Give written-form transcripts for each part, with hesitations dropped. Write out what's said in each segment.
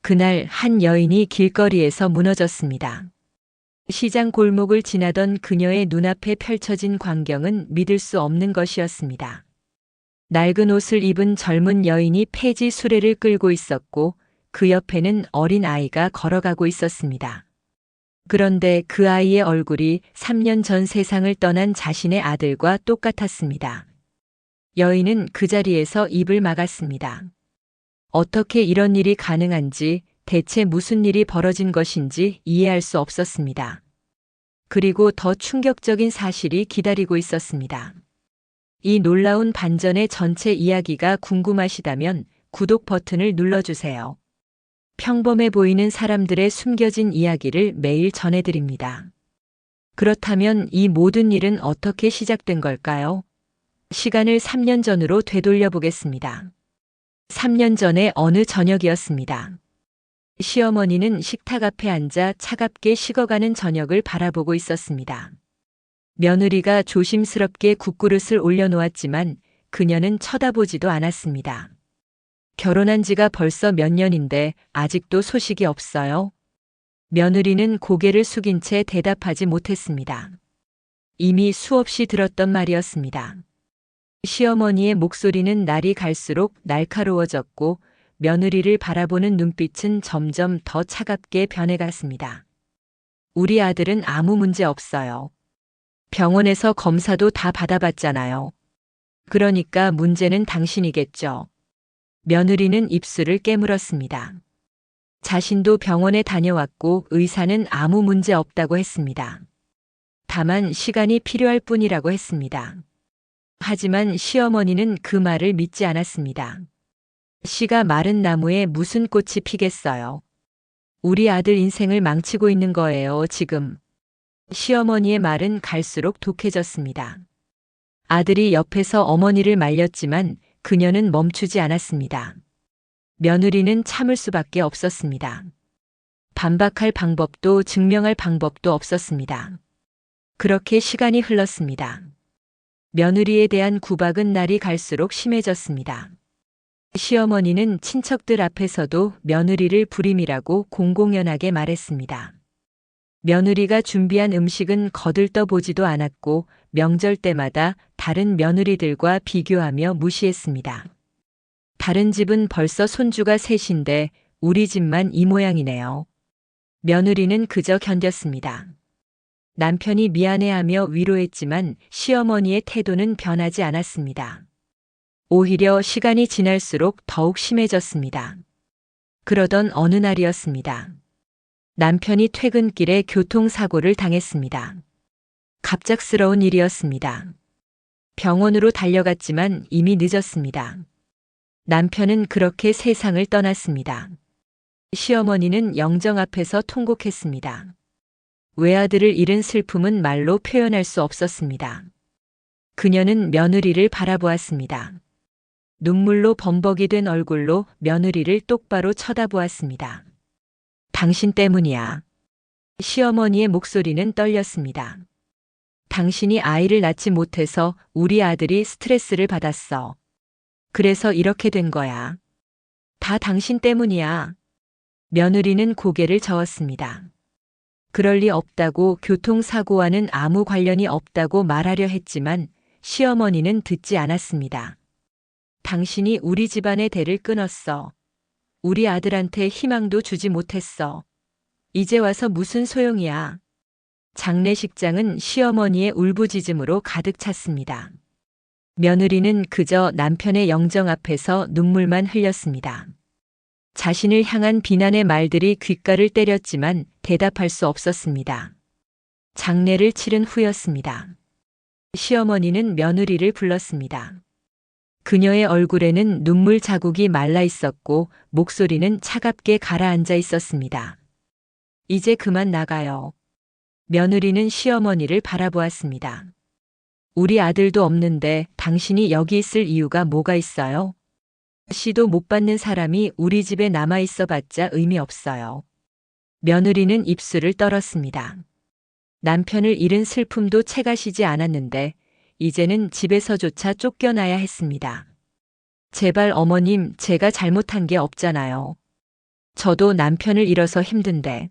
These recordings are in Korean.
그날 한 여인이 길거리에서 무너졌습니다. 시장 골목을 지나던 그녀의 눈앞에 펼쳐진 광경은 믿을 수 없는 것이었습니다. 낡은 옷을 입은 젊은 여인이 폐지 수레를 끌고 있었고 그 옆에는 어린 아이가 걸어가고 있었습니다. 그런데 그 아이의 얼굴이 3년 전 세상을 떠난 자신의 아들과 똑같았습니다. 여인은 그 자리에서 입을 막았습니다. 어떻게 이런 일이 가능한지, 대체 무슨 일이 벌어진 것인지 이해할 수 없었습니다. 그리고 더 충격적인 사실이 기다리고 있었습니다. 이 놀라운 반전의 전체 이야기가 궁금하시다면 구독 버튼을 눌러주세요. 평범해 보이는 사람들의 숨겨진 이야기를 매일 전해드립니다. 그렇다면 이 모든 일은 어떻게 시작된 걸까요? 시간을 3년 전으로 되돌려 보겠습니다. 3년 전의 어느 저녁이었습니다. 시어머니는 식탁 앞에 앉아 차갑게 식어가는 저녁을 바라보고 있었습니다. 며느리가 조심스럽게 국그릇을 올려놓았지만 그녀는 쳐다보지도 않았습니다. 결혼한 지가 벌써 몇 년인데 아직도 소식이 없어요. 며느리는 고개를 숙인 채 대답하지 못했습니다. 이미 수없이 들었던 말이었습니다. 시어머니의 목소리는 날이 갈수록 날카로워졌고 며느리를 바라보는 눈빛은 점점 더 차갑게 변해갔습니다. 우리 아들은 아무 문제 없어요. 병원에서 검사도 다 받아봤잖아요. 그러니까 문제는 당신이겠죠. 며느리는 입술을 깨물었습니다. 자신도 병원에 다녀왔고 의사는 아무 문제 없다고 했습니다. 다만 시간이 필요할 뿐이라고 했습니다. 하지만 시어머니는 그 말을 믿지 않았습니다. 씨가 마른 나무에 무슨 꽃이 피겠어요. 우리 아들 인생을 망치고 있는 거예요, 지금. 시어머니의 말은 갈수록 독해졌습니다. 아들이 옆에서 어머니를 말렸지만 그녀는 멈추지 않았습니다. 며느리는 참을 수밖에 없었습니다. 반박할 방법도 증명할 방법도 없었습니다. 그렇게 시간이 흘렀습니다. 며느리에 대한 구박은 날이 갈수록 심해졌습니다. 시어머니는 친척들 앞에서도 며느리를 불임이라고 공공연하게 말했습니다. 며느리가 준비한 음식은 거들떠보지도 않았고 명절 때마다 다른 며느리들과 비교하며 무시했습니다. 다른 집은 벌써 손주가 셋인데 우리 집만 이 모양이네요. 며느리는 그저 견뎠습니다. 남편이 미안해하며 위로했지만 시어머니의 태도는 변하지 않았습니다. 오히려 시간이 지날수록 더욱 심해졌습니다. 그러던 어느 날이었습니다. 남편이 퇴근길에 교통사고를 당했습니다. 갑작스러운 일이었습니다. 병원으로 달려갔지만 이미 늦었습니다. 남편은 그렇게 세상을 떠났습니다. 시어머니는 영정 앞에서 통곡했습니다. 외아들을 잃은 슬픔은 말로 표현할 수 없었습니다. 그녀는 며느리를 바라보았습니다. 눈물로 범벅이 된 얼굴로 며느리를 똑바로 쳐다보았습니다. 당신 때문이야. 시어머니의 목소리는 떨렸습니다. 당신이 아이를 낳지 못해서 우리 아들이 스트레스를 받았어. 그래서 이렇게 된 거야. 다 당신 때문이야. 며느리는 고개를 저었습니다. 그럴 리 없다고 교통사고와는 아무 관련이 없다고 말하려 했지만 시어머니는 듣지 않았습니다. 당신이 우리 집안의 대를 끊었어. 우리 아들한테 희망도 주지 못했어. 이제 와서 무슨 소용이야. 장례식장은 시어머니의 울부짖음으로 가득 찼습니다. 며느리는 그저 남편의 영정 앞에서 눈물만 흘렸습니다. 자신을 향한 비난의 말들이 귓가를 때렸지만 대답할 수 없었습니다. 장례를 치른 후였습니다. 시어머니는 며느리를 불렀습니다. 그녀의 얼굴에는 눈물 자국이 말라 있었고 목소리는 차갑게 가라앉아 있었습니다. 이제 그만 나가요. 며느리는 시어머니를 바라보았습니다. 우리 아들도 없는데 당신이 여기 있을 이유가 뭐가 있어요? 씨도 못 받는 사람이 우리 집에 남아 있어 봤자 의미 없어요. 며느리는 입술을 떨었습니다. 남편을 잃은 슬픔도 채가시지 않았는데 이제는 집에서조차 쫓겨나야 했습니다. 제발 어머님, 제가 잘못한 게 없잖아요. 저도 남편을 잃어서 힘든데.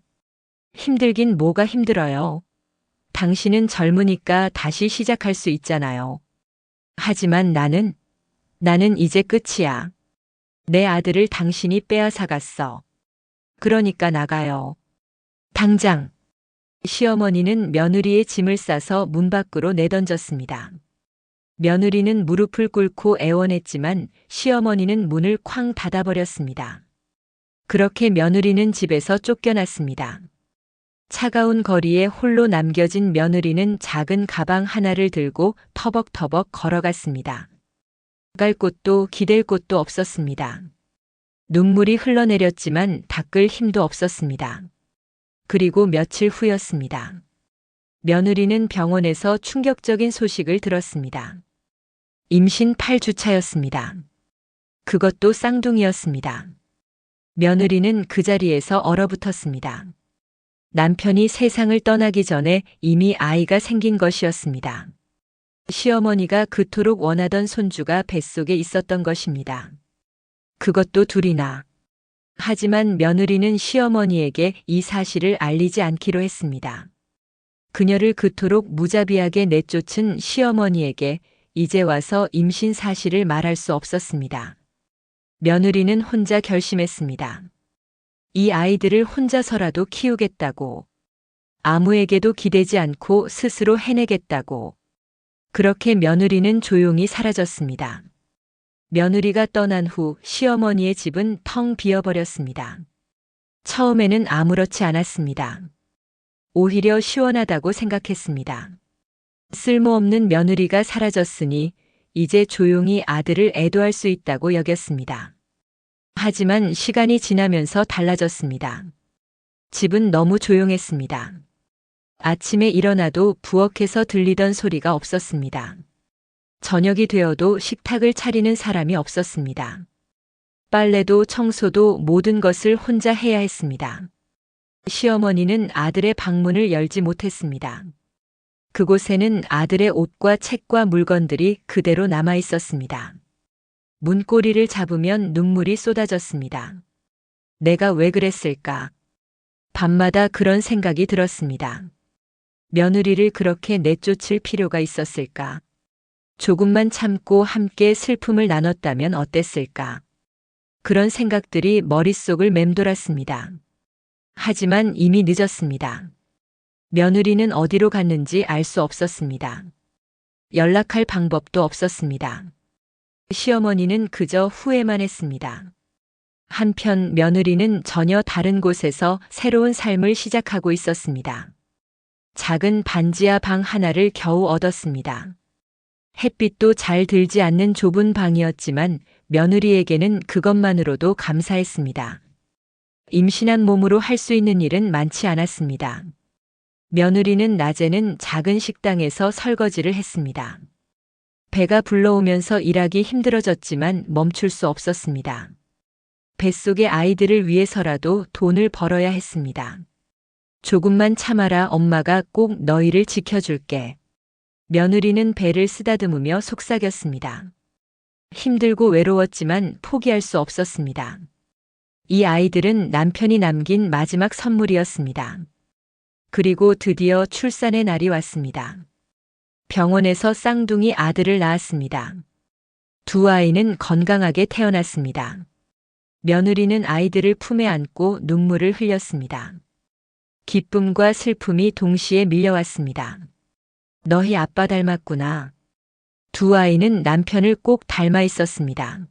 힘들긴 뭐가 힘들어요. 당신은 젊으니까 다시 시작할 수 있잖아요. 하지만 나는 이제 끝이야. 내 아들을 당신이 빼앗아갔어. 그러니까 나가요. 당장. 시어머니는 며느리의 짐을 싸서 문 밖으로 내던졌습니다. 며느리는 무릎을 꿇고 애원했지만 시어머니는 문을 쾅 닫아버렸습니다. 그렇게 며느리는 집에서 쫓겨났습니다. 차가운 거리에 홀로 남겨진 며느리는 작은 가방 하나를 들고 터벅터벅 걸어갔습니다. 갈 곳도 기댈 곳도 없었습니다. 눈물이 흘러내렸지만 닦을 힘도 없었습니다. 그리고 며칠 후였습니다. 며느리는 병원에서 충격적인 소식을 들었습니다. 임신 8주차였습니다. 그것도 쌍둥이였습니다. 며느리는 그 자리에서 얼어붙었습니다. 남편이 세상을 떠나기 전에 이미 아이가 생긴 것이었습니다. 시어머니가 그토록 원하던 손주가 뱃속에 있었던 것입니다. 그것도 둘이나. 하지만 며느리는 시어머니에게 이 사실을 알리지 않기로 했습니다. 그녀를 그토록 무자비하게 내쫓은 시어머니에게 이제 와서 임신 사실을 말할 수 없었습니다. 며느리는 혼자 결심했습니다. 이 아이들을 혼자서라도 키우겠다고. 아무에게도 기대지 않고 스스로 해내겠다고. 그렇게 며느리는 조용히 사라졌습니다. 며느리가 떠난 후 시어머니의 집은 텅 비어버렸습니다. 처음에는 아무렇지 않았습니다. 오히려 시원하다고 생각했습니다. 쓸모없는 며느리가 사라졌으니 이제 조용히 아들을 애도할 수 있다고 여겼습니다. 하지만 시간이 지나면서 달라졌습니다. 집은 너무 조용했습니다. 아침에 일어나도 부엌에서 들리던 소리가 없었습니다. 저녁이 되어도 식탁을 차리는 사람이 없었습니다. 빨래도 청소도 모든 것을 혼자 해야 했습니다. 시어머니는 아들의 방문을 열지 못했습니다. 그곳에는 아들의 옷과 책과 물건들이 그대로 남아 있었습니다. 문고리를 잡으면 눈물이 쏟아졌습니다. 내가 왜 그랬을까? 밤마다 그런 생각이 들었습니다. 며느리를 그렇게 내쫓을 필요가 있었을까? 조금만 참고 함께 슬픔을 나눴다면 어땠을까? 그런 생각들이 머릿속을 맴돌았습니다. 하지만 이미 늦었습니다. 며느리는 어디로 갔는지 알 수 없었습니다. 연락할 방법도 없었습니다. 시어머니는 그저 후회만 했습니다. 한편 며느리는 전혀 다른 곳에서 새로운 삶을 시작하고 있었습니다. 작은 반지하 방 하나를 겨우 얻었습니다. 햇빛도 잘 들지 않는 좁은 방이었지만 며느리에게는 그것만으로도 감사했습니다. 임신한 몸으로 할 수 있는 일은 많지 않았습니다. 며느리는 낮에는 작은 식당에서 설거지를 했습니다. 배가 불러오면서 일하기 힘들어졌지만 멈출 수 없었습니다. 뱃속의 아이들을 위해서라도 돈을 벌어야 했습니다. 조금만 참아라, 엄마가 꼭 너희를 지켜줄게. 며느리는 배를 쓰다듬으며 속삭였습니다. 힘들고 외로웠지만 포기할 수 없었습니다. 이 아이들은 남편이 남긴 마지막 선물이었습니다. 그리고 드디어 출산의 날이 왔습니다. 병원에서 쌍둥이 아들을 낳았습니다. 두 아이는 건강하게 태어났습니다. 며느리는 아이들을 품에 안고 눈물을 흘렸습니다. 기쁨과 슬픔이 동시에 밀려왔습니다. 너희 아빠 닮았구나. 두 아이는 남편을 꼭 닮아 있었습니다.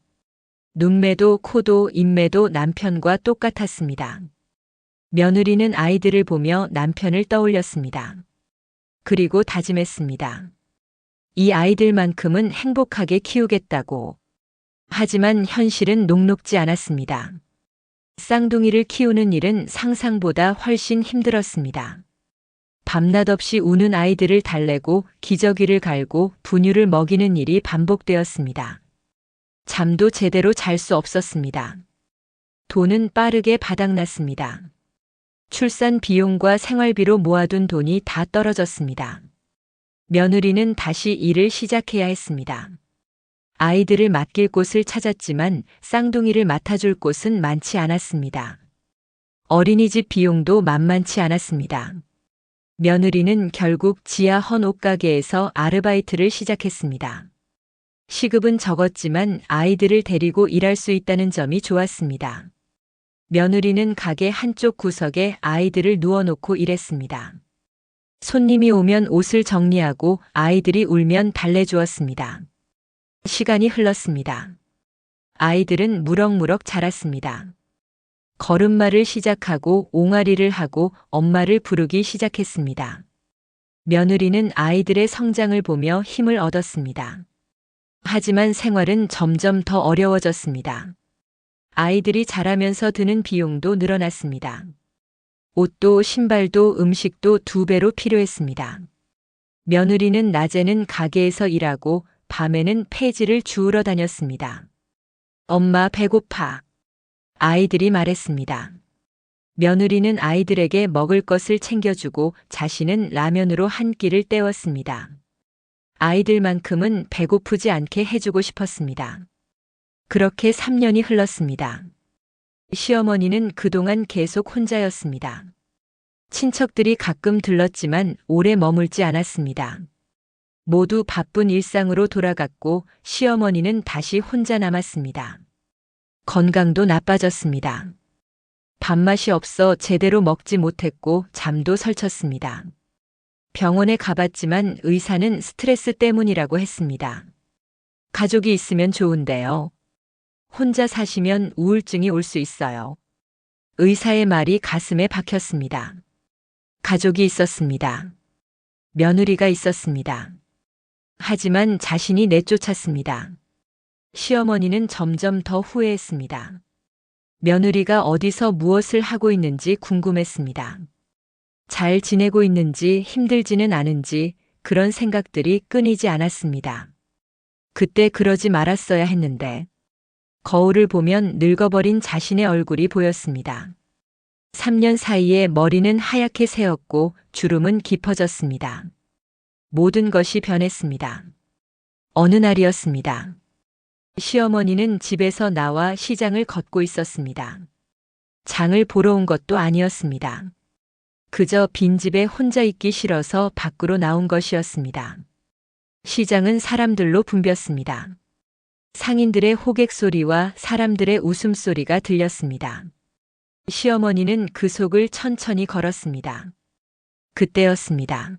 눈매도 코도 입매도 남편과 똑같았습니다. 며느리는 아이들을 보며 남편을 떠올렸습니다. 그리고 다짐했습니다. 이 아이들만큼은 행복하게 키우겠다고. 하지만 현실은 녹록지 않았습니다. 쌍둥이를 키우는 일은 상상보다 훨씬 힘들었습니다. 밤낮 없이 우는 아이들을 달래고 기저귀를 갈고 분유를 먹이는 일이 반복되었습니다. 잠도 제대로 잘 수 없었습니다. 돈은 빠르게 바닥났습니다. 출산 비용과 생활비로 모아둔 돈이 다 떨어졌습니다. 며느리는 다시 일을 시작해야 했습니다. 아이들을 맡길 곳을 찾았지만 쌍둥이를 맡아줄 곳은 많지 않았습니다. 어린이집 비용도 만만치 않았습니다. 며느리는 결국 지하 헌 옷가게에서 아르바이트를 시작했습니다. 시급은 적었지만 아이들을 데리고 일할 수 있다는 점이 좋았습니다. 며느리는 가게 한쪽 구석에 아이들을 누워놓고 일했습니다. 손님이 오면 옷을 정리하고 아이들이 울면 달래주었습니다. 시간이 흘렀습니다. 아이들은 무럭무럭 자랐습니다. 걸음마를 시작하고 옹알이를 하고 엄마를 부르기 시작했습니다. 며느리는 아이들의 성장을 보며 힘을 얻었습니다. 하지만 생활은 점점 더 어려워졌습니다. 아이들이 자라면서 드는 비용도 늘어났습니다. 옷도 신발도 음식도 2배로 필요했습니다. 며느리는 낮에는 가게에서 일하고 밤에는 폐지를 주우러 다녔습니다. 엄마 배고파. 아이들이 말했습니다. 며느리는 아이들에게 먹을 것을 챙겨주고 자신은 라면으로 한 끼를 때웠습니다. 아이들만큼은 배고프지 않게 해주고 싶었습니다. 그렇게 3년이 흘렀습니다. 시어머니는 그동안 계속 혼자였습니다. 친척들이 가끔 들렀지만 오래 머물지 않았습니다. 모두 바쁜 일상으로 돌아갔고 시어머니는 다시 혼자 남았습니다. 건강도 나빠졌습니다. 밥맛이 없어 제대로 먹지 못했고 잠도 설쳤습니다. 병원에 가봤지만 의사는 스트레스 때문이라고 했습니다. 가족이 있으면 좋은데요. 혼자 사시면 우울증이 올 수 있어요. 의사의 말이 가슴에 박혔습니다. 가족이 있었습니다. 며느리가 있었습니다. 하지만 자신이 내쫓았습니다. 시어머니는 점점 더 후회했습니다. 며느리가 어디서 무엇을 하고 있는지 궁금했습니다. 잘 지내고 있는지 힘들지는 않은지 그런 생각들이 끊이지 않았습니다. 그때 그러지 말았어야 했는데 거울을 보면 늙어버린 자신의 얼굴이 보였습니다. 3년 사이에 머리는 하얗게 새었고 주름은 깊어졌습니다. 모든 것이 변했습니다. 어느 날이었습니다. 시어머니는 집에서 나와 시장을 걷고 있었습니다. 장을 보러 온 것도 아니었습니다. 그저 빈집에 혼자 있기 싫어서 밖으로 나온 것이었습니다. 시장은 사람들로 붐볐습니다. 상인들의 호객 소리와 사람들의 웃음소리가 들렸습니다. 시어머니는 그 속을 천천히 걸었습니다. 그때였습니다.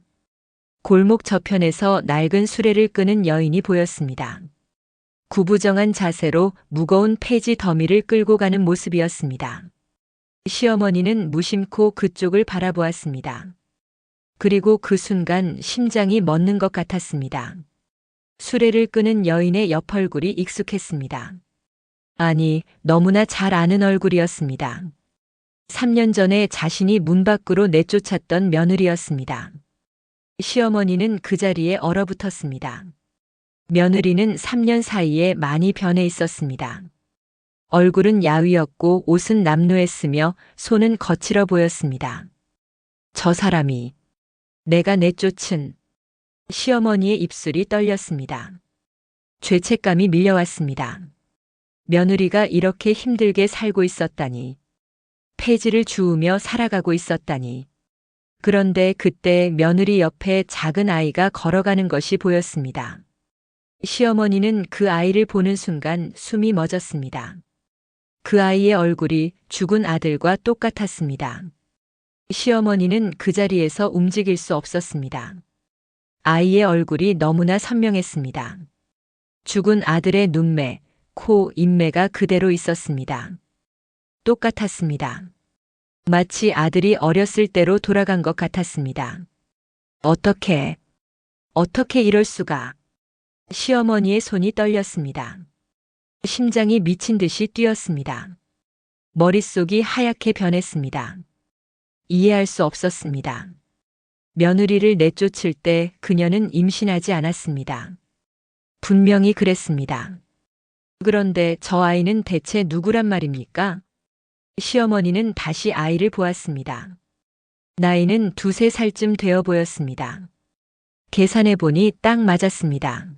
골목 저편에서 낡은 수레를 끄는 여인이 보였습니다. 구부정한 자세로 무거운 폐지 더미를 끌고 가는 모습이었습니다. 시어머니는 무심코 그쪽을 바라보았습니다. 그리고 그 순간 심장이 멎는 것 같았습니다. 수레를 끄는 여인의 옆 얼굴이 익숙했습니다. 아니, 너무나 잘 아는 얼굴이었습니다. 3년 전에 자신이 문 밖으로 내쫓았던 며느리였습니다. 시어머니는 그 자리에 얼어붙었습니다. 며느리는 3년 사이에 많이 변해 있었습니다. 얼굴은 야위었고 옷은 남루했으며 손은 거칠어 보였습니다. 저 사람이 내가 내쫓은 시어머니의 입술이 떨렸습니다. 죄책감이 밀려왔습니다. 며느리가 이렇게 힘들게 살고 있었다니. 폐지를 주우며 살아가고 있었다니. 그런데 그때 며느리 옆에 작은 아이가 걸어가는 것이 보였습니다. 시어머니는 그 아이를 보는 순간 숨이 멎었습니다. 그 아이의 얼굴이 죽은 아들과 똑같았습니다. 시어머니는 그 자리에서 움직일 수 없었습니다. 아이의 얼굴이 너무나 선명했습니다. 죽은 아들의 눈매, 코, 입매가 그대로 있었습니다. 똑같았습니다. 마치 아들이 어렸을 때로 돌아간 것 같았습니다. 어떻게 이럴 수가. 시어머니의 손이 떨렸습니다. 심장이 미친 듯이 뛰었습니다. 머릿속이 하얗게 변했습니다. 이해할 수 없었습니다. 며느리를 내쫓을 때 그녀는 임신하지 않았습니다. 분명히 그랬습니다. 그런데 저 아이는 대체 누구란 말입니까? 시어머니는 다시 아이를 보았습니다. 나이는 2~3살쯤 되어 보였습니다. 계산해 보니 딱 맞았습니다.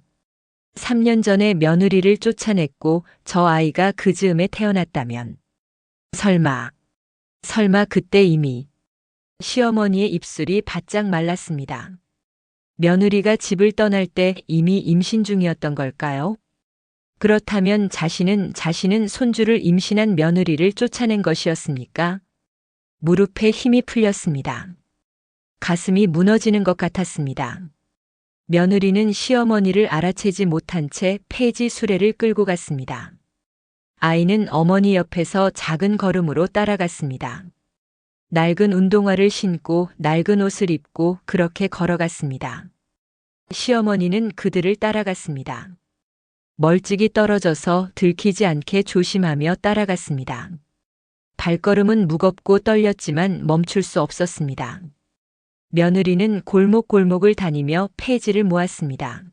3년 전에 며느리를 쫓아냈고 저 아이가 그 즈음에 태어났다면 설마 설마 그때 이미 시어머니의 입술이 바짝 말랐습니다. 며느리가 집을 떠날 때 이미 임신 중이었던 걸까요? 그렇다면 자신은 손주를 임신한 며느리를 쫓아낸 것이었습니까? 무릎에 힘이 풀렸습니다. 가슴이 무너지는 것 같았습니다. 며느리는 시어머니를 알아채지 못한 채 폐지 수레를 끌고 갔습니다. 아이는 어머니 옆에서 작은 걸음으로 따라갔습니다. 낡은 운동화를 신고 낡은 옷을 입고 그렇게 걸어갔습니다. 시어머니는 그들을 따라갔습니다. 멀찍이 떨어져서 들키지 않게 조심하며 따라갔습니다. 발걸음은 무겁고 떨렸지만 멈출 수 없었습니다. 며느리는 골목골목을 다니며 폐지를 모았습니다.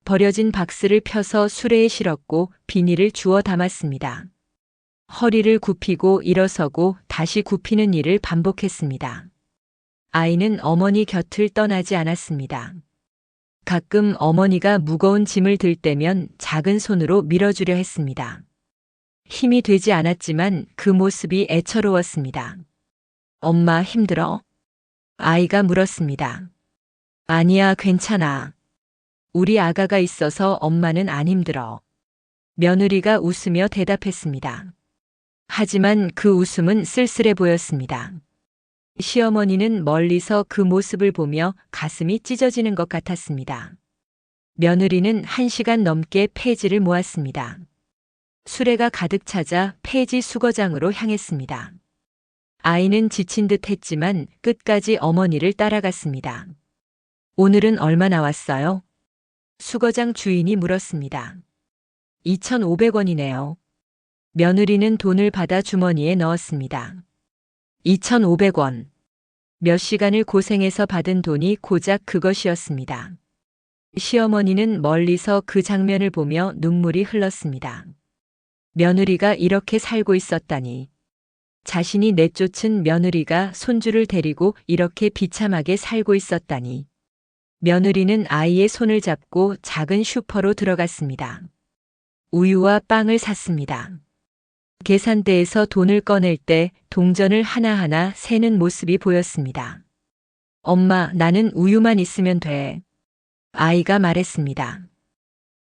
버려진 박스를 펴서 수레에 실었고 비닐을 주워 담았습니다. 허리를 굽히고 일어서고 다시 굽히는 일을 반복했습니다. 아이는 어머니 곁을 떠나지 않았습니다. 가끔 어머니가 무거운 짐을 들 때면 작은 손으로 밀어주려 했습니다. 힘이 되지 않았지만 그 모습이 애처로웠습니다. 엄마 힘들어? 아이가 물었습니다. 아니야, 괜찮아. 우리 아가가 있어서 엄마는 안 힘들어. 며느리가 웃으며 대답했습니다. 하지만 그 웃음은 쓸쓸해 보였습니다. 시어머니는 멀리서 그 모습을 보며 가슴이 찢어지는 것 같았습니다. 며느리는 1시간 넘게 폐지를 모았습니다. 수레가 가득 차자 폐지 수거장으로 향했습니다. 아이는 지친 듯 했지만 끝까지 어머니를 따라갔습니다. 오늘은 얼마 나왔어요? 수거장 주인이 물었습니다. 2,500원이네요. 며느리는 돈을 받아 주머니에 넣었습니다. 2,500원. 몇 시간을 고생해서 받은 돈이 고작 그것이었습니다. 시어머니는 멀리서 그 장면을 보며 눈물이 흘렀습니다. 며느리가 이렇게 살고 있었다니. 자신이 내쫓은 며느리가 손주를 데리고 이렇게 비참하게 살고 있었다니. 며느리는 아이의 손을 잡고 작은 슈퍼로 들어갔습니다. 우유와 빵을 샀습니다. 계산대에서 돈을 꺼낼 때 동전을 하나하나 세는 모습이 보였습니다. 엄마, 나는 우유만 있으면 돼. 아이가 말했습니다.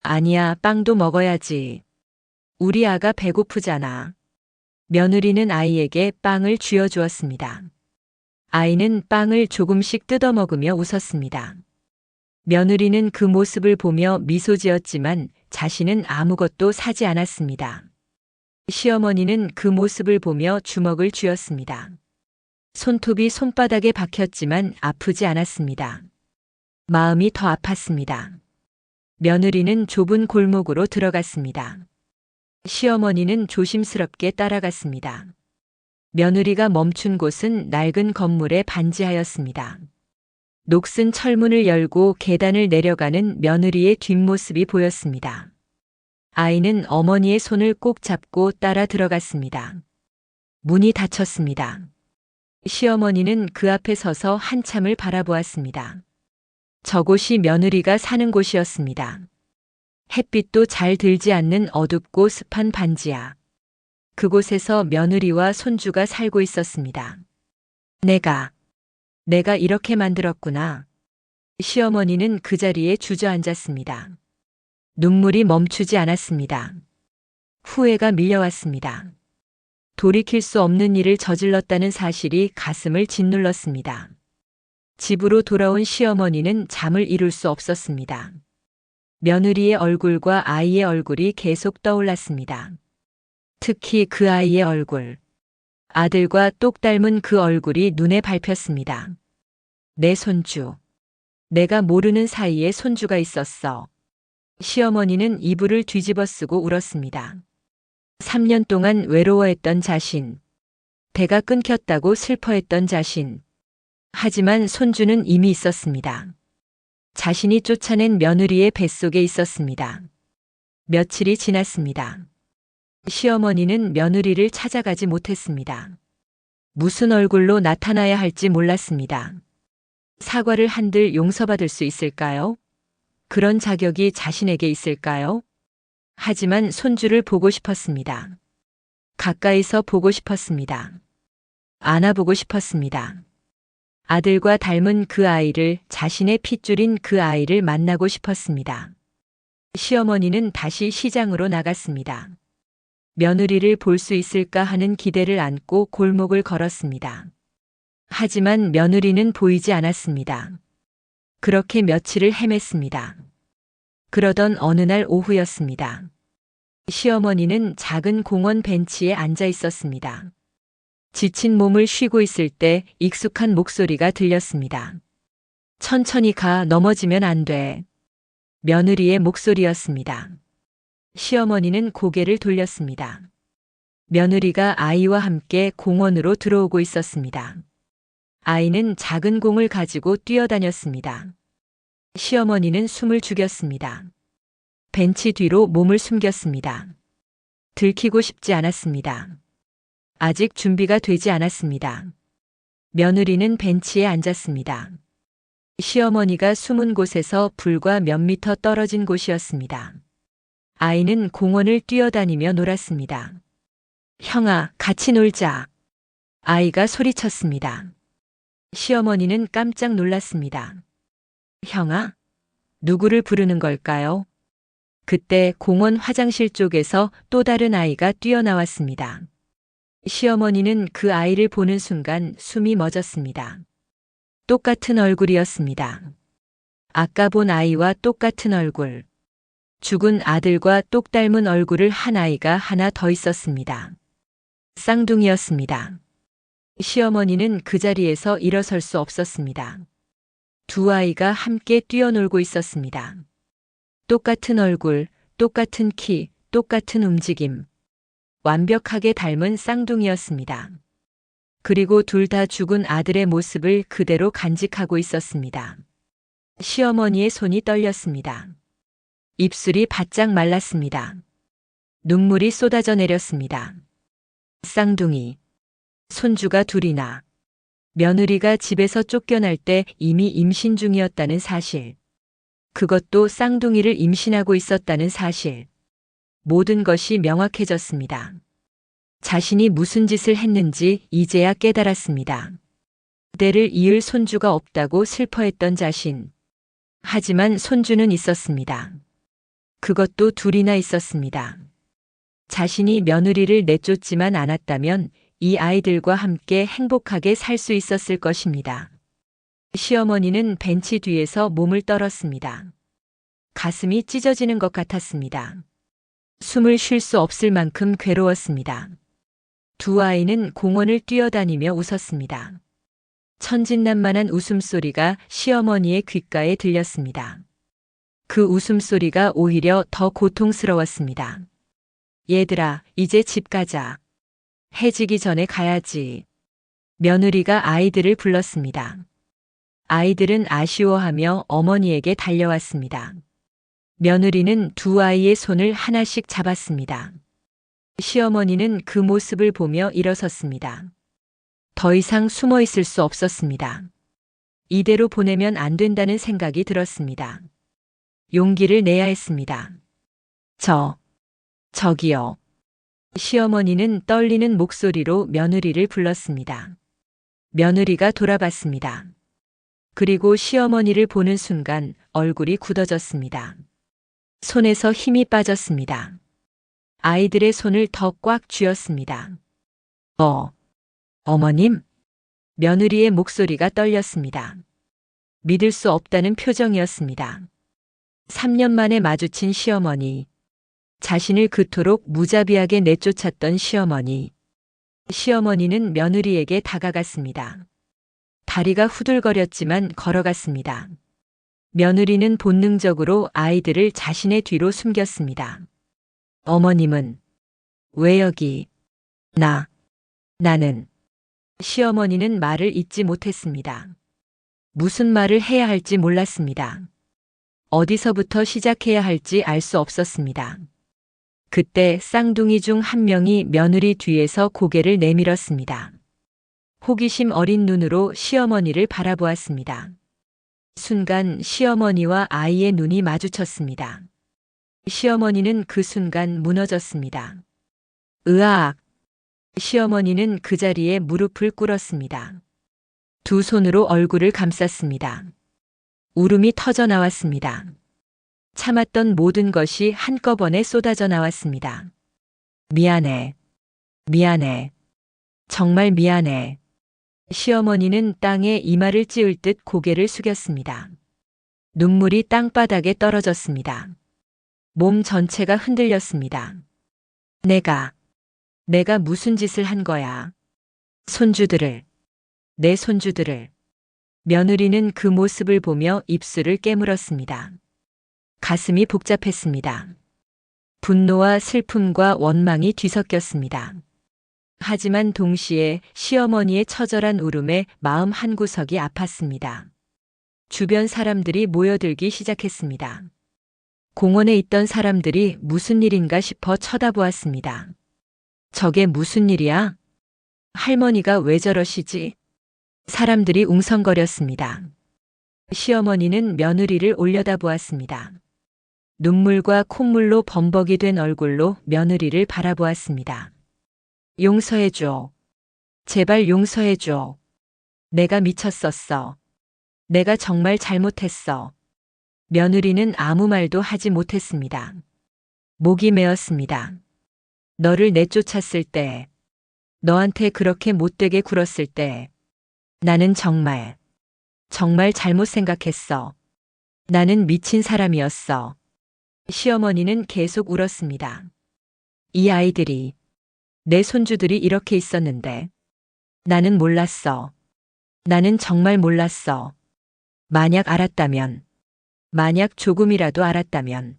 아니야, 빵도 먹어야지. 우리 아가 배고프잖아. 며느리는 아이에게 빵을 쥐어주었습니다. 아이는 빵을 조금씩 뜯어 먹으며 웃었습니다. 며느리는 그 모습을 보며 미소 지었지만 자신은 아무것도 사지 않았습니다. 시어머니는 그 모습을 보며 주먹을 쥐었습니다. 손톱이 손바닥에 박혔지만 아프지 않았습니다. 마음이 더 아팠습니다. 며느리는 좁은 골목으로 들어갔습니다. 시어머니는 조심스럽게 따라갔습니다. 며느리가 멈춘 곳은 낡은 건물에 반지하였습니다. 녹슨 철문을 열고 계단을 내려가는 며느리의 뒷모습이 보였습니다. 아이는 어머니의 손을 꼭 잡고 따라 들어갔습니다. 문이 닫혔습니다. 시어머니는 그 앞에 서서 한참을 바라보았습니다. 저곳이 며느리가 사는 곳이었습니다. 햇빛도 잘 들지 않는 어둡고 습한 반지하. 그곳에서 며느리와 손주가 살고 있었습니다. 내가 이렇게 만들었구나. 시어머니는 그 자리에 주저앉았습니다. 눈물이 멈추지 않았습니다. 후회가 밀려왔습니다. 돌이킬 수 없는 일을 저질렀다는 사실이 가슴을 짓눌렀습니다. 집으로 돌아온 시어머니는 잠을 이룰 수 없었습니다. 며느리의 얼굴과 아이의 얼굴이 계속 떠올랐습니다. 특히 그 아이의 얼굴. 아들과 똑 닮은 그 얼굴이 눈에 밟혔습니다. 내 손주. 내가 모르는 사이에 손주가 있었어. 시어머니는 이불을 뒤집어 쓰고 울었습니다. 3년 동안 외로워했던 자신. 대가 끊겼다고 슬퍼했던 자신. 하지만 손주는 이미 있었습니다. 자신이 쫓아낸 며느리의 뱃속에 있었습니다. 며칠이 지났습니다. 시어머니는 며느리를 찾아가지 못했습니다. 무슨 얼굴로 나타나야 할지 몰랐습니다. 사과를 한들 용서받을 수 있을까요? 그런 자격이 자신에게 있을까요? 하지만 손주를 보고 싶었습니다. 가까이서 보고 싶었습니다. 안아보고 싶었습니다. 아들과 닮은 그 아이를, 자신의 핏줄인 그 아이를 만나고 싶었습니다. 시어머니는 다시 시장으로 나갔습니다. 며느리를 볼 수 있을까 하는 기대를 안고 골목을 걸었습니다. 하지만 며느리는 보이지 않았습니다. 그렇게 며칠을 헤맸습니다. 그러던 어느 날 오후였습니다. 시어머니는 작은 공원 벤치에 앉아 있었습니다. 지친 몸을 쉬고 있을 때 익숙한 목소리가 들렸습니다. 천천히 가, 넘어지면 안 돼. 며느리의 목소리였습니다. 시어머니는 고개를 돌렸습니다. 며느리가 아이와 함께 공원으로 들어오고 있었습니다. 아이는 작은 공을 가지고 뛰어다녔습니다. 시어머니는 숨을 죽였습니다. 벤치 뒤로 몸을 숨겼습니다. 들키고 싶지 않았습니다. 아직 준비가 되지 않았습니다. 며느리는 벤치에 앉았습니다. 시어머니가 숨은 곳에서 불과 몇 미터 떨어진 곳이었습니다. 아이는 공원을 뛰어다니며 놀았습니다. 형아, 같이 놀자. 아이가 소리쳤습니다. 시어머니는 깜짝 놀랐습니다. 형아? 누구를 부르는 걸까요? 그때 공원 화장실 쪽에서 또 다른 아이가 뛰어나왔습니다. 시어머니는 그 아이를 보는 순간 숨이 멎었습니다. 똑같은 얼굴이었습니다. 아까 본 아이와 똑같은 얼굴. 죽은 아들과 똑 닮은 얼굴을 한 아이가 하나 더 있었습니다. 쌍둥이였습니다. 시어머니는 그 자리에서 일어설 수 없었습니다. 두 아이가 함께 뛰어놀고 있었습니다. 똑같은 얼굴, 똑같은 키, 똑같은 움직임. 완벽하게 닮은 쌍둥이였습니다. 그리고 둘 다 죽은 아들의 모습을 그대로 간직하고 있었습니다. 시어머니의 손이 떨렸습니다. 입술이 바짝 말랐습니다. 눈물이 쏟아져 내렸습니다. 쌍둥이. 손주가 둘이나. 며느리가 집에서 쫓겨날 때 이미 임신 중이었다는 사실. 그것도 쌍둥이를 임신하고 있었다는 사실. 모든 것이 명확해졌습니다. 자신이 무슨 짓을 했는지 이제야 깨달았습니다. 때를 이을 손주가 없다고 슬퍼했던 자신. 하지만 손주는 있었습니다. 그것도 둘이나 있었습니다. 자신이 며느리를 내쫓지만 않았다면 이 아이들과 함께 행복하게 살 수 있었을 것입니다. 시어머니는 벤치 뒤에서 몸을 떨었습니다. 가슴이 찢어지는 것 같았습니다. 숨을 쉴 수 없을 만큼 괴로웠습니다. 두 아이는 공원을 뛰어다니며 웃었습니다. 천진난만한 웃음소리가 시어머니의 귓가에 들렸습니다. 그 웃음소리가 오히려 더 고통스러웠습니다. 얘들아, 이제 집 가자. 해지기 전에 가야지. 며느리가 아이들을 불렀습니다. 아이들은 아쉬워하며 어머니에게 달려왔습니다. 며느리는 두 아이의 손을 하나씩 잡았습니다. 시어머니는 그 모습을 보며 일어섰습니다. 더 이상 숨어 있을 수 없었습니다. 이대로 보내면 안 된다는 생각이 들었습니다. 용기를 내야 했습니다. 저기요. 시어머니는 떨리는 목소리로 며느리를 불렀습니다. 며느리가 돌아봤습니다. 그리고 시어머니를 보는 순간 얼굴이 굳어졌습니다. 손에서 힘이 빠졌습니다. 아이들의 손을 더 꽉 쥐었습니다. 어머님? 며느리의 목소리가 떨렸습니다. 믿을 수 없다는 표정이었습니다. 3년 만에 마주친 시어머니. 자신을 그토록 무자비하게 내쫓았던 시어머니. 시어머니는 며느리에게 다가갔습니다. 다리가 후들거렸지만 걸어갔습니다. 며느리는 본능적으로 아이들을 자신의 뒤로 숨겼습니다. 어머님은 왜 여기? 나는. 시어머니는 말을 잇지 못했습니다. 무슨 말을 해야 할지 몰랐습니다. 어디서부터 시작해야 할지 알 수 없었습니다. 그때 쌍둥이 중 한 명이 며느리 뒤에서 고개를 내밀었습니다. 호기심 어린 눈으로 시어머니를 바라보았습니다. 순간 시어머니와 아이의 눈이 마주쳤습니다. 시어머니는 그 순간 무너졌습니다. 으악! 시어머니는 그 자리에 무릎을 꿇었습니다. 두 손으로 얼굴을 감쌌습니다. 울음이 터져 나왔습니다. 참았던 모든 것이 한꺼번에 쏟아져 나왔습니다. 미안해. 미안해. 정말 미안해. 시어머니는 땅에 이마를 찌을 듯 고개를 숙였습니다. 눈물이 땅바닥에 떨어졌습니다. 몸 전체가 흔들렸습니다. 내가 무슨 짓을 한 거야. 내 손주들을. 며느리는 그 모습을 보며 입술을 깨물었습니다. 가슴이 복잡했습니다. 분노와 슬픔과 원망이 뒤섞였습니다. 하지만 동시에 시어머니의 처절한 울음에 마음 한구석이 아팠습니다. 주변 사람들이 모여들기 시작했습니다. 공원에 있던 사람들이 무슨 일인가 싶어 쳐다보았습니다. 저게 무슨 일이야? 할머니가 왜 저러시지? 사람들이 웅성거렸습니다. 시어머니는 며느리를 올려다보았습니다. 눈물과 콧물로 범벅이 된 얼굴로 며느리를 바라보았습니다. 용서해줘. 제발 용서해줘. 내가 미쳤었어. 내가 정말 잘못했어. 며느리는 아무 말도 하지 못했습니다. 목이 메었습니다. 너를 내쫓았을 때, 너한테 그렇게 못되게 굴었을 때, 나는 정말 잘못 생각했어. 나는 미친 사람이었어. 시어머니는 계속 울었습니다. 이 아이들이, 내 손주들이 이렇게 있었는데, 나는 몰랐어. 나는 정말 몰랐어. 만약 알았다면, 만약 조금이라도 알았다면.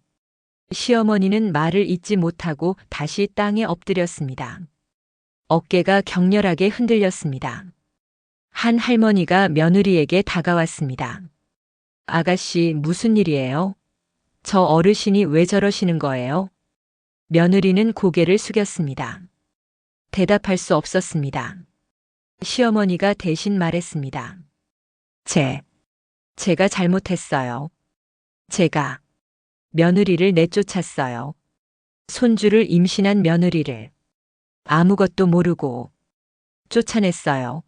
시어머니는 말을 잇지 못하고 다시 땅에 엎드렸습니다. 어깨가 격렬하게 흔들렸습니다. 한 할머니가 며느리에게 다가왔습니다. 아가씨, 무슨 일이에요? 저 어르신이 왜 저러시는 거예요? 며느리는 고개를 숙였습니다. 대답할 수 없었습니다. 시어머니가 대신 말했습니다. 제가 잘못했어요. 제가 며느리를 내쫓았어요. 손주를 임신한 며느리를 아무것도 모르고 쫓아냈어요.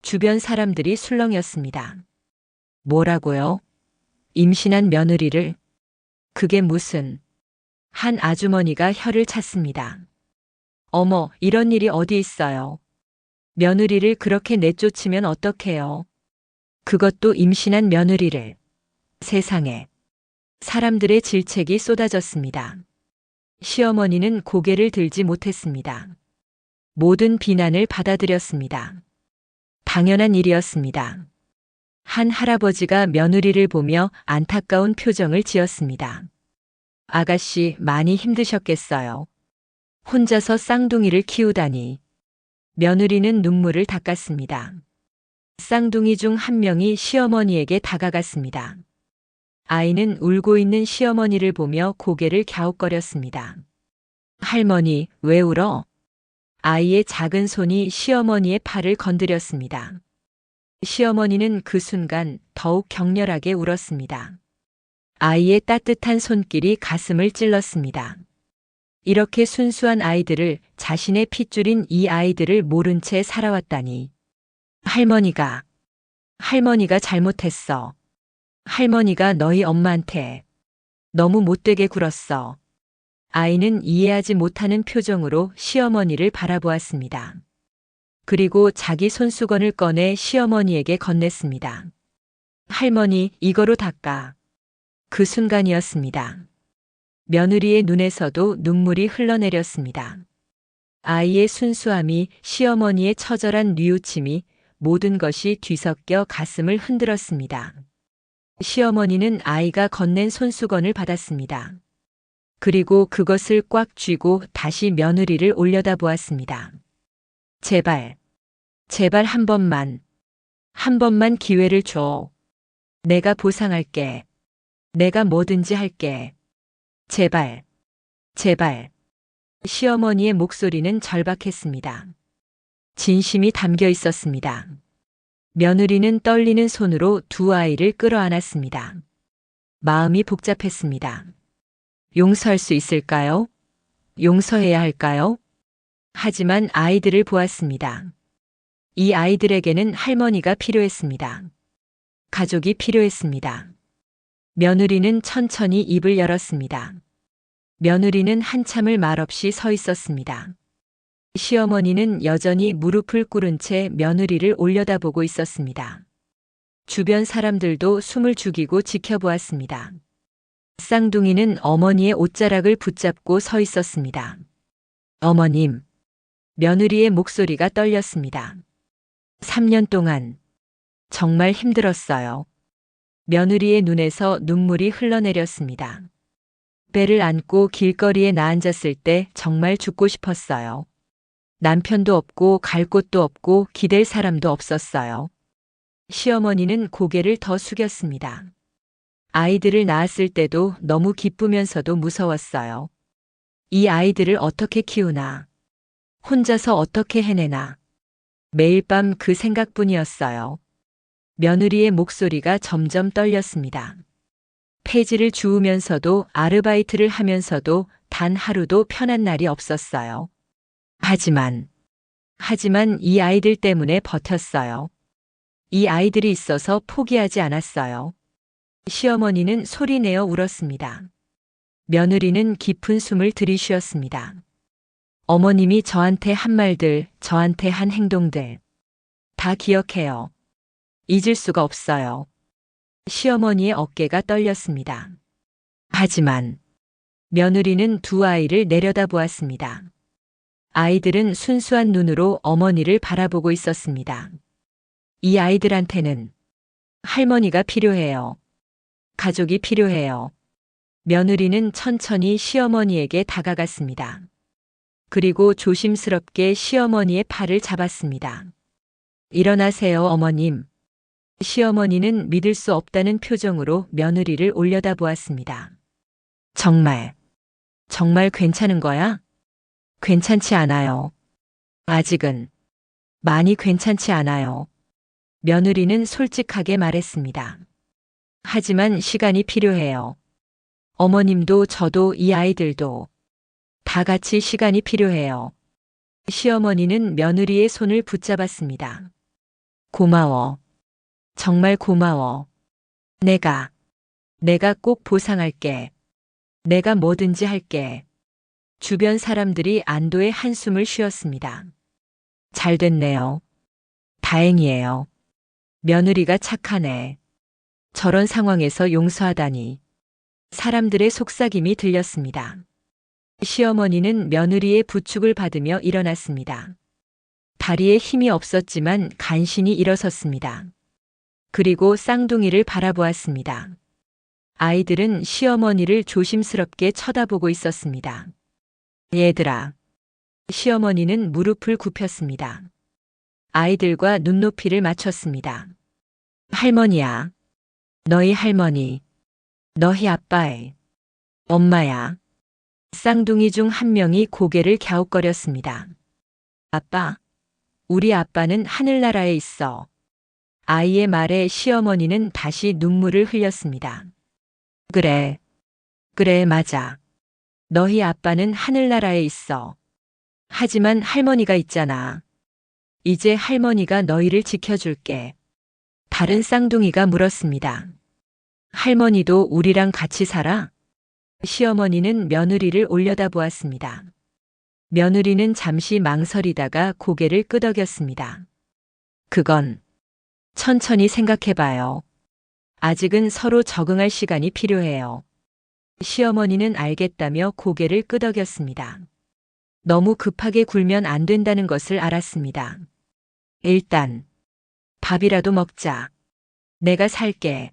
주변 사람들이 술렁였습니다. 뭐라고요? 임신한 며느리를? 그게 무슨? 한 아주머니가 혀를 찼습니다. 어머, 이런 일이 어디 있어요? 며느리를 그렇게 내쫓으면 어떡해요? 그것도 임신한 며느리를. 세상에. 사람들의 질책이 쏟아졌습니다. 시어머니는 고개를 들지 못했습니다. 모든 비난을 받아들였습니다. 당연한 일이었습니다. 한 할아버지가 며느리를 보며 안타까운 표정을 지었습니다. 아가씨, 많이 힘드셨겠어요. 혼자서 쌍둥이를 키우다니. 며느리는 눈물을 닦았습니다. 쌍둥이 중 한 명이 시어머니에게 다가갔습니다. 아이는 울고 있는 시어머니를 보며 고개를 갸웃거렸습니다. 할머니, 왜 울어? 아이의 작은 손이 시어머니의 팔을 건드렸습니다. 시어머니는 그 순간 더욱 격렬하게 울었습니다. 아이의 따뜻한 손길이 가슴을 찔렀습니다. 이렇게 순수한 아이들을, 자신의 핏줄인 이 아이들을 모른 채 살아왔다니. 할머니가 잘못했어. 할머니가 너희 엄마한테 너무 못되게 굴었어. 아이는 이해하지 못하는 표정으로 시어머니를 바라보았습니다. 그리고 자기 손수건을 꺼내 시어머니에게 건넸습니다. 할머니, 이거로 닦아. 그 순간이었습니다. 며느리의 눈에서도 눈물이 흘러내렸습니다. 아이의 순수함이, 시어머니의 처절한 뉘우침이, 모든 것이 뒤섞여 가슴을 흔들었습니다. 시어머니는 아이가 건넨 손수건을 받았습니다. 그리고 그것을 꽉 쥐고 다시 며느리를 올려다보았습니다. 제발 한 번만 기회를 줘. 내가 보상할게. 내가 뭐든지 할게. 제발. 시어머니의 목소리는 절박했습니다. 진심이 담겨 있었습니다. 며느리는 떨리는 손으로 두 아이를 끌어안았습니다. 마음이 복잡했습니다. 용서할 수 있을까요? 용서해야 할까요? 하지만 아이들을 보았습니다. 이 아이들에게는 할머니가 필요했습니다. 가족이 필요했습니다. 며느리는 천천히 입을 열었습니다. 며느리는 한참을 말없이 서 있었습니다. 시어머니는 여전히 무릎을 꿇은 채 며느리를 올려다보고 있었습니다. 주변 사람들도 숨을 죽이고 지켜보았습니다. 쌍둥이는 어머니의 옷자락을 붙잡고 서 있었습니다. 어머님, 며느리의 목소리가 떨렸습니다. 3년 동안 정말 힘들었어요. 며느리의 눈에서 눈물이 흘러내렸습니다. 배를 안고 길거리에 나앉았을 때 정말 죽고 싶었어요. 남편도 없고 갈 곳도 없고 기댈 사람도 없었어요. 시어머니는 고개를 더 숙였습니다. 아이들을 낳았을 때도 너무 기쁘면서도 무서웠어요. 이 아이들을 어떻게 키우나, 혼자서 어떻게 해내나. 매일 밤 그 생각뿐이었어요. 며느리의 목소리가 점점 떨렸습니다. 폐지를 주우면서도 아르바이트를 하면서도 단 하루도 편한 날이 없었어요. 하지만 이 아이들 때문에 버텼어요. 이 아이들이 있어서 포기하지 않았어요. 시어머니는 소리내어 울었습니다. 며느리는 깊은 숨을 들이쉬었습니다. 어머님이 저한테 한 말들, 저한테 한 행동들 다 기억해요. 잊을 수가 없어요. 시어머니의 어깨가 떨렸습니다. 하지만 며느리는 두 아이를 내려다보았습니다. 아이들은 순수한 눈으로 어머니를 바라보고 있었습니다. 이 아이들한테는 할머니가 필요해요. 가족이 필요해요. 며느리는 천천히 시어머니에게 다가갔습니다. 그리고 조심스럽게 시어머니의 팔을 잡았습니다. 일어나세요, 어머님. 시어머니는 믿을 수 없다는 표정으로 며느리를 올려다보았습니다. 정말 괜찮은 거야? 괜찮지 않아요. 아직은 많이 괜찮지 않아요. 며느리는 솔직하게 말했습니다. 하지만 시간이 필요해요. 어머님도 저도 이 아이들도 다 같이 시간이 필요해요. 시어머니는 며느리의 손을 붙잡았습니다. 고마워. 정말 고마워. 내가 꼭 보상할게. 내가 뭐든지 할게. 주변 사람들이 안도의 한숨을 쉬었습니다. 잘 됐네요. 다행이에요. 며느리가 착하네. 저런 상황에서 용서하다니. 사람들의 속삭임이 들렸습니다. 시어머니는 며느리의 부축을 받으며 일어났습니다. 다리에 힘이 없었지만 간신히 일어섰습니다. 그리고 쌍둥이를 바라보았습니다. 아이들은 시어머니를 조심스럽게 쳐다보고 있었습니다. 얘들아. 시어머니는 무릎을 굽혔습니다. 아이들과 눈높이를 맞췄습니다. 할머니야. 너희 할머니. 너희 아빠의 엄마야. 쌍둥이 중 한 명이 고개를 갸웃거렸습니다. 아빠. 우리 아빠는 하늘나라에 있어. 아이의 말에 시어머니는 다시 눈물을 흘렸습니다. 그래, 맞아. 너희 아빠는 하늘나라에 있어. 하지만 할머니가 있잖아. 이제 할머니가 너희를 지켜줄게. 다른 쌍둥이가 물었습니다. 할머니도 우리랑 같이 살아? 시어머니는 며느리를 올려다보았습니다. 며느리는 잠시 망설이다가 고개를 끄덕였습니다. 그건 천천히 생각해봐요. 아직은 서로 적응할 시간이 필요해요. 시어머니는 알겠다며 고개를 끄덕였습니다. 너무 급하게 굴면 안 된다는 것을 알았습니다. 일단 밥이라도 먹자. 내가 살게.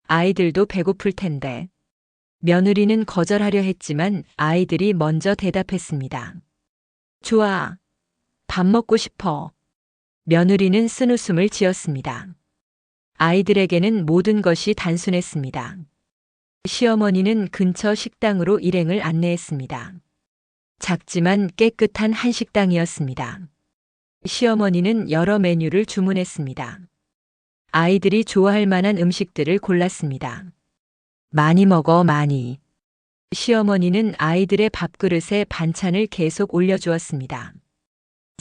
아이들도 배고플 텐데. 며느리는 거절하려 했지만 아이들이 먼저 대답했습니다. 좋아. 밥 먹고 싶어. 며느리는 쓴웃음을 지었습니다. 아이들에게는 모든 것이 단순했습니다. 시어머니는 근처 식당으로 일행을 안내했습니다. 작지만 깨끗한 한식당이었습니다. 시어머니는 여러 메뉴를 주문했습니다. 아이들이 좋아할 만한 음식들을 골랐습니다. 많이 먹어, 많이. 시어머니는 아이들의 밥그릇에 반찬을 계속 올려주었습니다.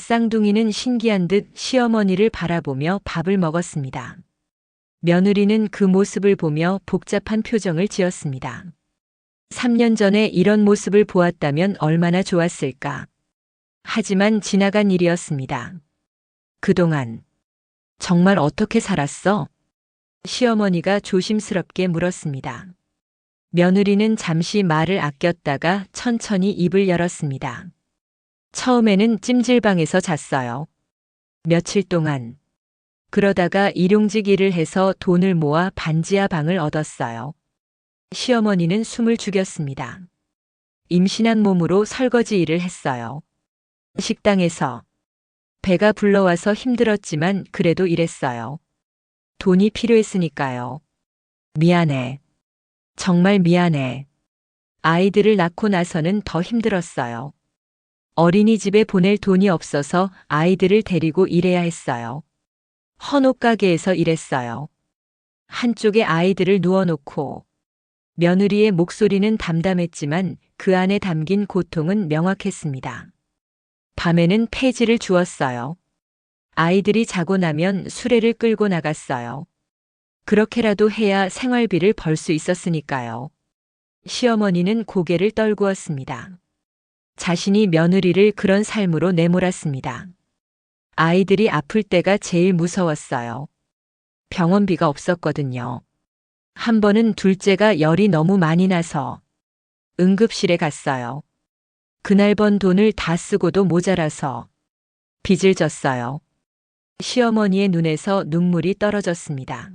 쌍둥이는 신기한 듯 시어머니를 바라보며 밥을 먹었습니다. 며느리는 그 모습을 보며 복잡한 표정을 지었습니다. 3년 전에 이런 모습을 보았다면 얼마나 좋았을까. 하지만 지나간 일이었습니다. 그동안 정말 어떻게 살았어? 시어머니가 조심스럽게 물었습니다. 며느리는 잠시 말을 아꼈다가 천천히 입을 열었습니다. 처음에는 찜질방에서 잤어요. 며칠 동안. 그러다가 일용직 일을 해서 돈을 모아 반지하 방을 얻었어요. 시어머니는 숨을 죽였습니다. 임신한 몸으로 설거지 일을 했어요. 식당에서. 배가 불러와서 힘들었지만 그래도 일했어요. 돈이 필요했으니까요. 미안해. 정말 미안해. 아이들을 낳고 나서는 더 힘들었어요. 어린이집에 보낼 돈이 없어서 아이들을 데리고 일해야 했어요. 헌옷 가게에서 일했어요. 한쪽에 아이들을 누워놓고 며느리의 목소리는 담담했지만 그 안에 담긴 고통은 명확했습니다. 밤에는 폐지를 주었어요. 아이들이 자고 나면 수레를 끌고 나갔어요. 그렇게라도 해야 생활비를 벌 수 있었으니까요. 시어머니는 고개를 떨구었습니다. 자신이 며느리를 그런 삶으로 내몰았습니다. 아이들이 아플 때가 제일 무서웠어요. 병원비가 없었거든요. 한 번은 둘째가 열이 너무 많이 나서 응급실에 갔어요. 그날 번 돈을 다 쓰고도 모자라서 빚을 졌어요. 시어머니의 눈에서 눈물이 떨어졌습니다.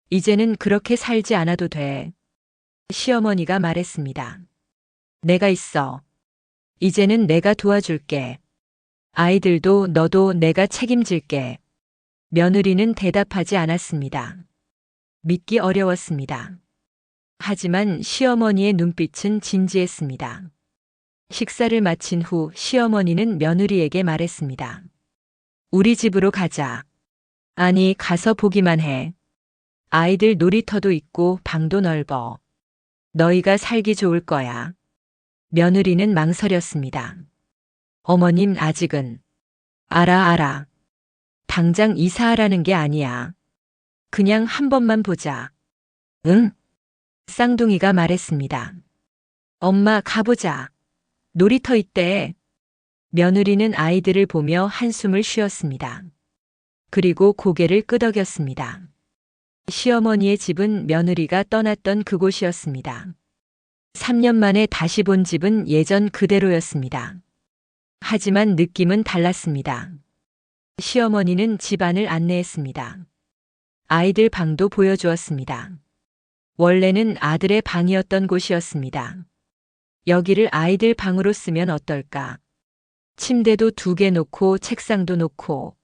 이제는 그렇게 살지 않아도 돼. 시어머니가 말했습니다. 내가 있어. 이제는 내가 도와줄게. 아이들도 너도 내가 책임질게. 며느리는 대답하지 않았습니다. 믿기 어려웠습니다. 하지만 시어머니의 눈빛은 진지했습니다. 식사를 마친 후 시어머니는 며느리에게 말했습니다. 우리 집으로 가자. 아니, 가서 보기만 해. 아이들 놀이터도 있고 방도 넓어. 너희가 살기 좋을 거야. 며느리는 망설였습니다. 어머님, 아직은. 알아. 당장 이사하라는 게 아니야. 그냥 한 번만 보자. 응? 쌍둥이가 말했습니다. 엄마, 가보자. 놀이터 있대. 며느리는 아이들을 보며 한숨을 쉬었습니다. 그리고 고개를 끄덕였습니다. 시어머니의 집은 며느리가 떠났던 그곳이었습니다. 3년 만에 다시 본 집은 예전 그대로였습니다. 하지만 느낌은 달랐습니다. 시어머니는 집안을 안내했습니다. 아이들 방도 보여주었습니다. 원래는 아들의 방이었던 곳이었습니다. 여기를 아이들 방으로 쓰면 어떨까? 침대도 2개 놓고 책상도 놓고.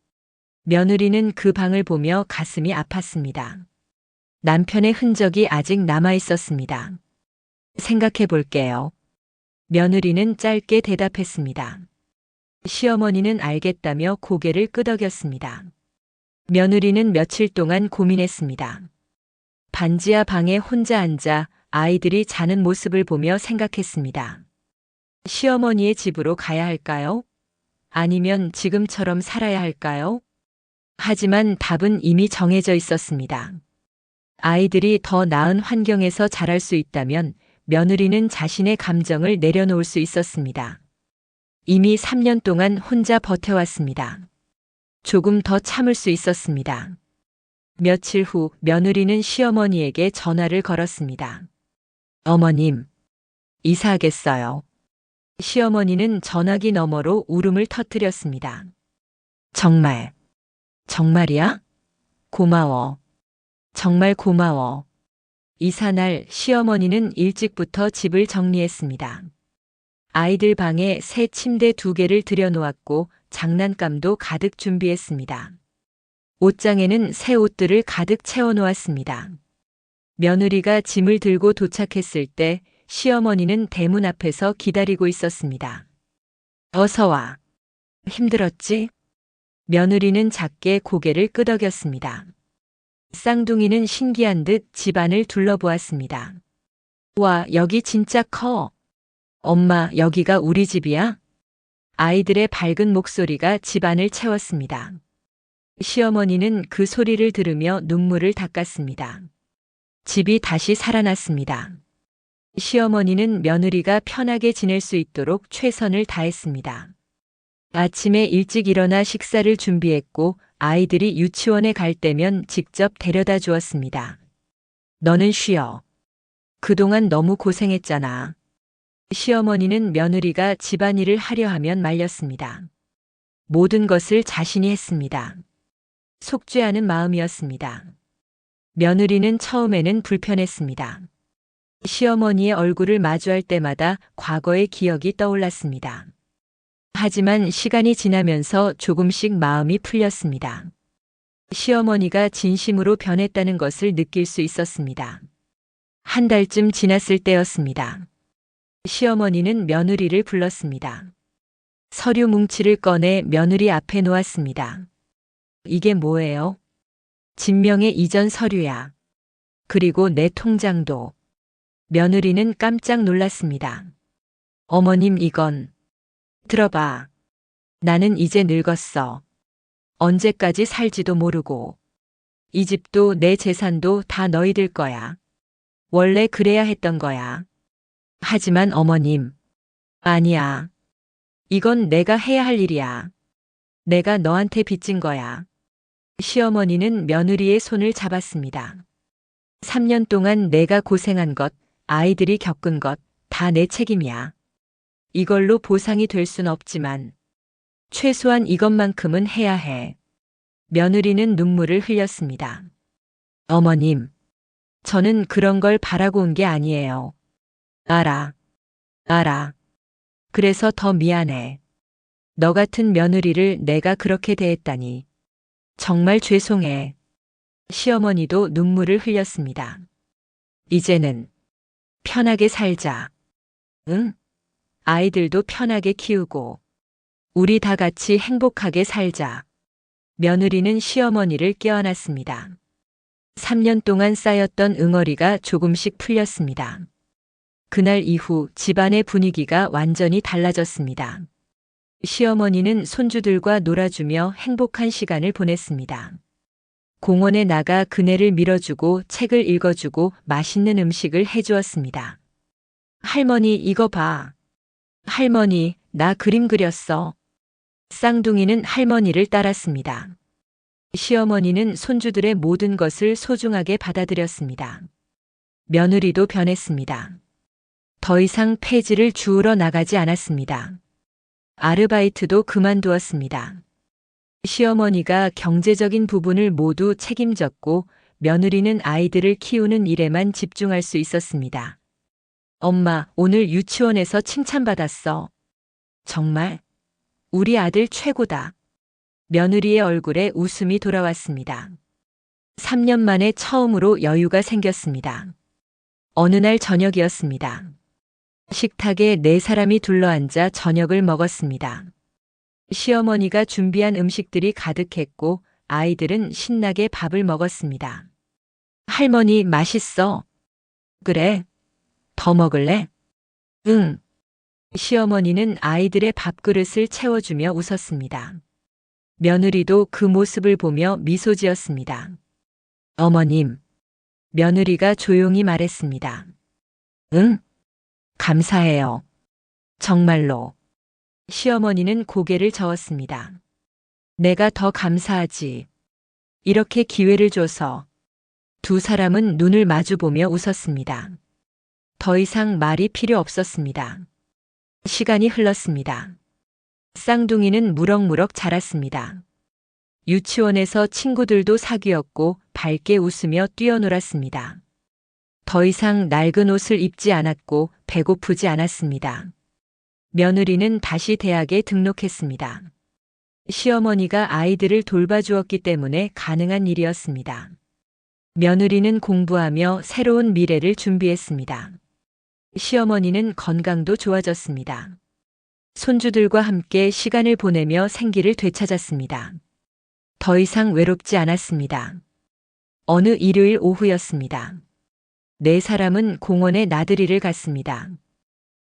며느리는 그 방을 보며 가슴이 아팠습니다. 남편의 흔적이 아직 남아 있었습니다. 생각해 볼게요. 며느리는 짧게 대답했습니다. 시어머니는 알겠다며 고개를 끄덕였습니다. 며느리는 며칠 동안 고민했습니다. 반지하 방에 혼자 앉아 아이들이 자는 모습을 보며 생각했습니다. 시어머니의 집으로 가야 할까요? 아니면 지금처럼 살아야 할까요? 하지만 답은 이미 정해져 있었습니다. 아이들이 더 나은 환경에서 자랄 수 있다면 며느리는 자신의 감정을 내려놓을 수 있었습니다. 이미 3년 동안 혼자 버텨왔습니다. 조금 더 참을 수 있었습니다. 며칠 후 며느리는 시어머니에게 전화를 걸었습니다. 어머님, 이사하겠어요. 시어머니는 전화기 너머로 울음을 터뜨렸습니다. 정말이야? 고마워. 정말 고마워. 이사날 시어머니는 일찍부터 집을 정리했습니다. 아이들 방에 새 침대 2개를 들여놓았고 장난감도 가득 준비했습니다. 옷장에는 새 옷들을 가득 채워놓았습니다. 며느리가 짐을 들고 도착했을 때 시어머니는 대문 앞에서 기다리고 있었습니다. 어서 와. 힘들었지? 며느리는 작게 고개를 끄덕였습니다. 쌍둥이는 신기한 듯 집안을 둘러보았습니다. 와, 여기 진짜 커. 엄마, 여기가 우리 집이야? 아이들의 밝은 목소리가 집안을 채웠습니다. 시어머니는 그 소리를 들으며 눈물을 닦았습니다. 집이 다시 살아났습니다. 시어머니는 며느리가 편하게 지낼 수 있도록 최선을 다했습니다. 아침에 일찍 일어나 식사를 준비했고 아이들이 유치원에 갈 때면 직접 데려다 주었습니다. 너는 쉬어. 그동안 너무 고생했잖아. 시어머니는 며느리가 집안일을 하려 하면 말렸습니다. 모든 것을 자신이 했습니다. 속죄하는 마음이었습니다. 며느리는 처음에는 불편했습니다. 시어머니의 얼굴을 마주할 때마다 과거의 기억이 떠올랐습니다. 하지만 시간이 지나면서 조금씩 마음이 풀렸습니다. 시어머니가 진심으로 변했다는 것을 느낄 수 있었습니다. 한 달쯤 지났을 때였습니다. 시어머니는 며느리를 불렀습니다. 서류 뭉치를 꺼내 며느리 앞에 놓았습니다. 이게 뭐예요? 진명의 이전 서류야. 그리고 내 통장도. 며느리는 깜짝 놀랐습니다. 어머님, 이건. 들어봐. 나는 이제 늙었어. 언제까지 살지도 모르고. 이 집도 내 재산도 다 너희들 거야. 원래 그래야 했던 거야. 하지만 어머님. 아니야. 이건 내가 해야 할 일이야. 내가 너한테 빚진 거야. 시어머니는 며느리의 손을 잡았습니다. 3년 동안 내가 고생한 것, 아이들이 겪은 것, 다 내 책임이야. 이걸로 보상이 될 순 없지만 최소한 이것만큼은 해야 해. 며느리는 눈물을 흘렸습니다. 어머님, 저는 그런 걸 바라고 온 게 아니에요. 알아. 그래서 더 미안해. 너 같은 며느리를 내가 그렇게 대했다니. 정말 죄송해. 시어머니도 눈물을 흘렸습니다. 이제는 편하게 살자. 응? 아이들도 편하게 키우고 우리 다 같이 행복하게 살자. 며느리는 시어머니를 껴안았습니다. 3년 동안 쌓였던 응어리가 조금씩 풀렸습니다. 그날 이후 집안의 분위기가 완전히 달라졌습니다. 시어머니는 손주들과 놀아주며 행복한 시간을 보냈습니다. 공원에 나가 그네를 밀어주고 책을 읽어주고 맛있는 음식을 해주었습니다. 할머니, 이거 봐. 할머니, 나 그림 그렸어. 쌍둥이는 할머니를 따랐습니다. 시어머니는 손주들의 모든 것을 소중하게 받아들였습니다. 며느리도 변했습니다. 더 이상 폐지를 주우러 나가지 않았습니다. 아르바이트도 그만두었습니다. 시어머니가 경제적인 부분을 모두 책임졌고 며느리는 아이들을 키우는 일에만 집중할 수 있었습니다. 엄마, 오늘 유치원에서 칭찬받았어. 정말? 우리 아들 최고다. 며느리의 얼굴에 웃음이 돌아왔습니다. 3년 만에 처음으로 여유가 생겼습니다. 어느 날 저녁이었습니다. 식탁에 4사람이 둘러앉아 저녁을 먹었습니다. 시어머니가 준비한 음식들이 가득했고 아이들은 신나게 밥을 먹었습니다. 할머니, 맛있어. 그래. 더 먹을래? 응. 시어머니는 아이들의 밥그릇을 채워주며 웃었습니다. 며느리도 그 모습을 보며 미소 지었습니다. 어머님. 며느리가 조용히 말했습니다. 응? 감사해요. 정말로. 시어머니는 고개를 저었습니다. 내가 더 감사하지. 이렇게 기회를 줘서. 2사람은 눈을 마주보며 웃었습니다. 더 이상 말이 필요 없었습니다. 시간이 흘렀습니다. 쌍둥이는 무럭무럭 자랐습니다. 유치원에서 친구들도 사귀었고 밝게 웃으며 뛰어놀았습니다. 더 이상 낡은 옷을 입지 않았고 배고프지 않았습니다. 며느리는 다시 대학에 등록했습니다. 시어머니가 아이들을 돌봐주었기 때문에 가능한 일이었습니다. 며느리는 공부하며 새로운 미래를 준비했습니다. 시어머니는 건강도 좋아졌습니다. 손주들과 함께 시간을 보내며 생기를 되찾았습니다. 더 이상 외롭지 않았습니다. 어느 일요일 오후였습니다. 4사람은 공원에 나들이를 갔습니다.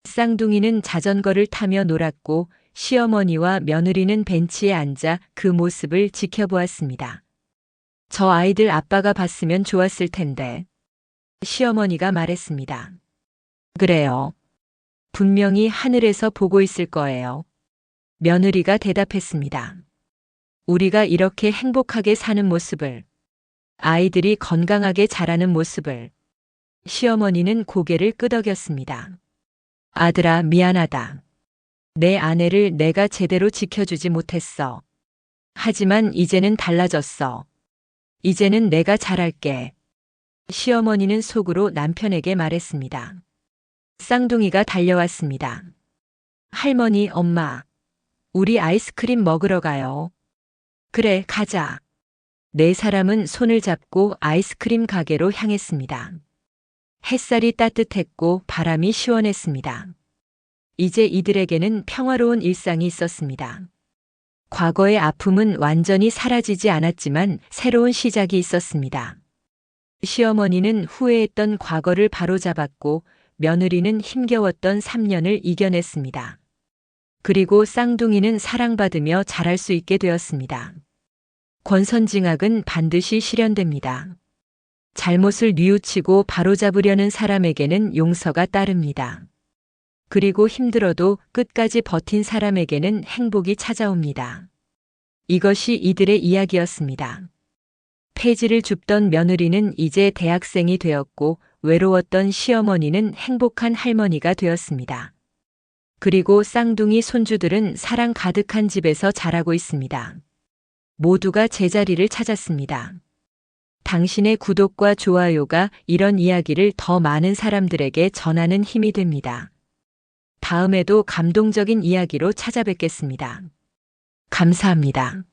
쌍둥이는 자전거를 타며 놀았고 시어머니와 며느리는 벤치에 앉아 그 모습을 지켜보았습니다. 저 아이들 아빠가 봤으면 좋았을 텐데. 시어머니가 말했습니다. 그래요. 분명히 하늘에서 보고 있을 거예요. 며느리가 대답했습니다. 우리가 이렇게 행복하게 사는 모습을, 아이들이 건강하게 자라는 모습을. 시어머니는 고개를 끄덕였습니다. 아들아, 미안하다. 내 아내를 내가 제대로 지켜주지 못했어. 하지만 이제는 달라졌어. 이제는 내가 잘할게. 시어머니는 속으로 남편에게 말했습니다. 쌍둥이가 달려왔습니다. 할머니, 엄마, 우리 아이스크림 먹으러 가요. 그래, 가자. 네 사람은 손을 잡고 아이스크림 가게로 향했습니다. 햇살이 따뜻했고 바람이 시원했습니다. 이제 이들에게는 평화로운 일상이 있었습니다. 과거의 아픔은 완전히 사라지지 않았지만 새로운 시작이 있었습니다. 시어머니는 후회했던 과거를 바로잡았고 며느리는 힘겨웠던 3년을 이겨냈습니다. 그리고 쌍둥이는 사랑받으며 자랄 수 있게 되었습니다. 권선징악은 반드시 실현됩니다. 잘못을 뉘우치고 바로잡으려는 사람에게는 용서가 따릅니다. 그리고 힘들어도 끝까지 버틴 사람에게는 행복이 찾아옵니다. 이것이 이들의 이야기였습니다. 폐지를 줍던 며느리는 이제 대학생이 되었고 외로웠던 시어머니는 행복한 할머니가 되었습니다. 그리고 쌍둥이 손주들은 사랑 가득한 집에서 자라고 있습니다. 모두가 제자리를 찾았습니다. 당신의 구독과 좋아요가 이런 이야기를 더 많은 사람들에게 전하는 힘이 됩니다. 다음에도 감동적인 이야기로 찾아뵙겠습니다. 감사합니다.